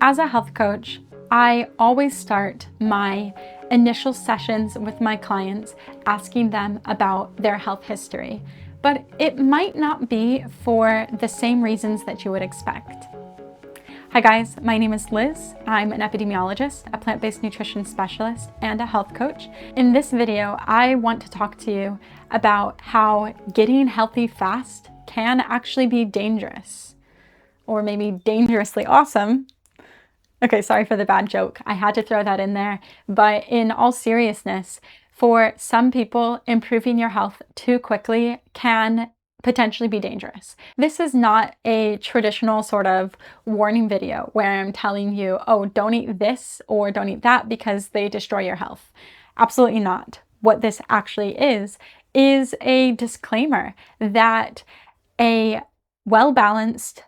As a health coach, I always start my initial sessions with my clients asking them about their health history, but it might not be for the same reasons that you would expect. Hi guys, my name is Liz. I'm an epidemiologist, a plant-based nutrition specialist, and a health coach. In this video, I want to talk to you about how getting healthy fast can actually be dangerous, or maybe dangerously awesome. Okay, sorry for the bad joke. I had to throw that in there. But in all seriousness, for some people, improving your health too quickly can potentially be dangerous. This is not a traditional sort of warning video where I'm telling you, oh, don't eat this or don't eat that because they destroy your health. Absolutely not. What this actually is a disclaimer that a well-balanced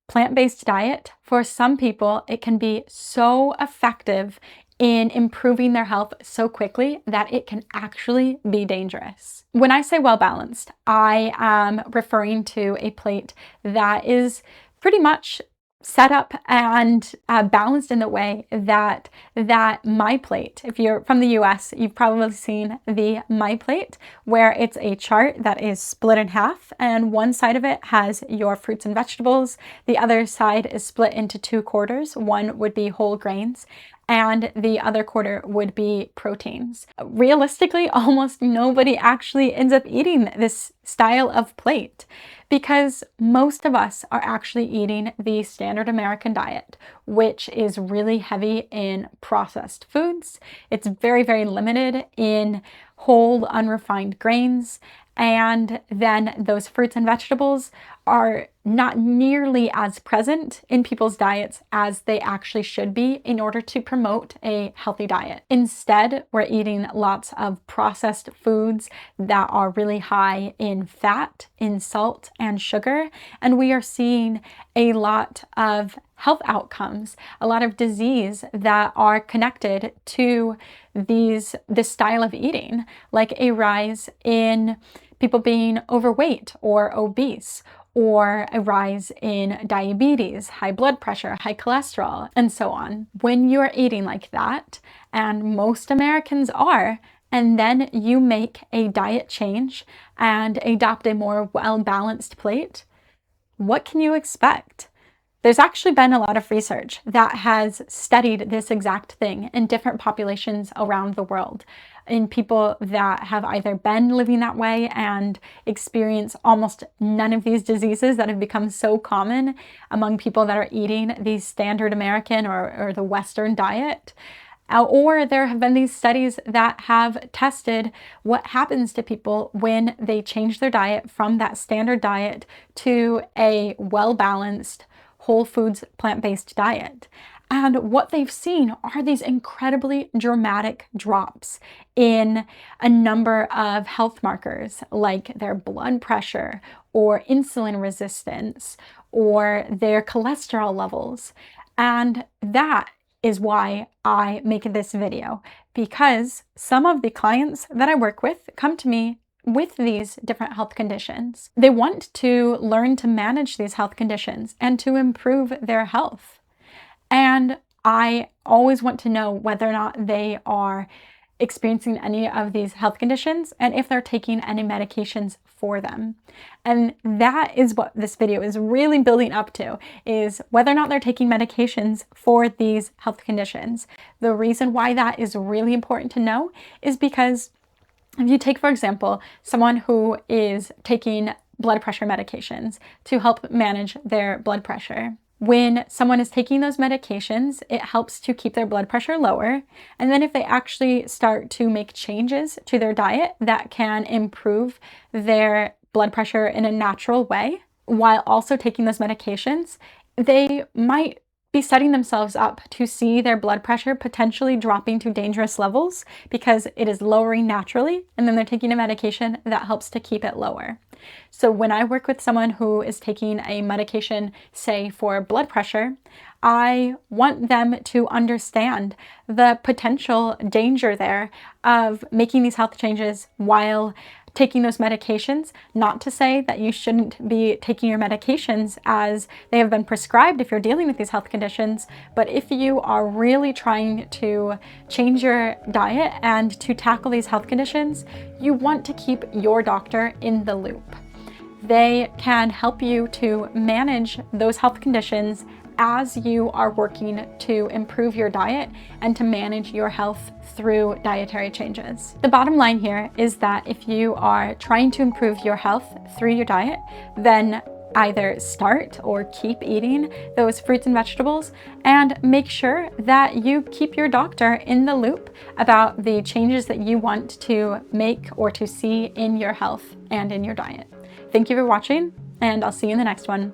plant-based diet, for some people, it can be so effective in improving their health so quickly that it can actually be dangerous. When I say well-balanced, I am referring to a plate that is pretty much set up and balanced in the way that My Plate, if you're from the US, you've probably seen the My Plate, where it's a chart that is split in half, and one side of it has your fruits and vegetables, the other side is split into two quarters. One would be whole grains, and the other quarter would be proteins. Realistically, almost nobody actually ends up eating this style of plate because most of us are actually eating the standard American diet, which is really heavy in processed foods. It's very, very limited in whole, unrefined grains. And then those fruits and vegetables are not nearly as present in people's diets as they actually should be in order to promote a healthy diet. Instead, we're eating lots of processed foods that are really high in fat, in salt, and sugar, and we are seeing a lot of health outcomes, a lot of disease that are connected to this style of eating, like a rise in people being overweight or obese, or a rise in diabetes, high blood pressure, high cholesterol, and so on. When you're eating like that, and most Americans are, and then you make a diet change and adopt a more well-balanced plate, what can you expect? There's actually been a lot of research that has studied this exact thing in different populations around the world, in people that have either been living that way and experience almost none of these diseases that have become so common among people that are eating the standard American or the Western diet. Or there have been these studies that have tested what happens to people when they change their diet from that standard diet to a well-balanced, whole foods, plant-based diet. And what they've seen are these incredibly dramatic drops in a number of health markers, like their blood pressure or insulin resistance or their cholesterol levels. And that is why I make this video, because some of the clients that I work with come to me with these different health conditions. They want to learn to manage these health conditions and to improve their health. And I always want to know whether or not they are experiencing any of these health conditions and if they're taking any medications for them. And that is what this video is really building up to, is whether or not they're taking medications for these health conditions. The reason why that is really important to know is because if you take, for example, someone who is taking blood pressure medications to help manage their blood pressure, when someone is taking those medications, it helps to keep their blood pressure lower. And then if they actually start to make changes to their diet that can improve their blood pressure in a natural way, while also taking those medications, they might be setting themselves up to see their blood pressure potentially dropping to dangerous levels because it is lowering naturally, and then they're taking a medication that helps to keep it lower. So when I work with someone who is taking a medication, say for blood pressure, I want them to understand the potential danger there of making these health changes while taking those medications. Not to say that you shouldn't be taking your medications as they have been prescribed if you're dealing with these health conditions, but if you are really trying to change your diet and to tackle these health conditions, you want to keep your doctor in the loop. They can help you to manage those health conditions as you are working to improve your diet and to manage your health through dietary changes. The bottom line here is that if you are trying to improve your health through your diet, then either start or keep eating those fruits and vegetables, and make sure that you keep your doctor in the loop about the changes that you want to make or to see in your health and in your diet. Thank you for watching, and I'll see you in the next one.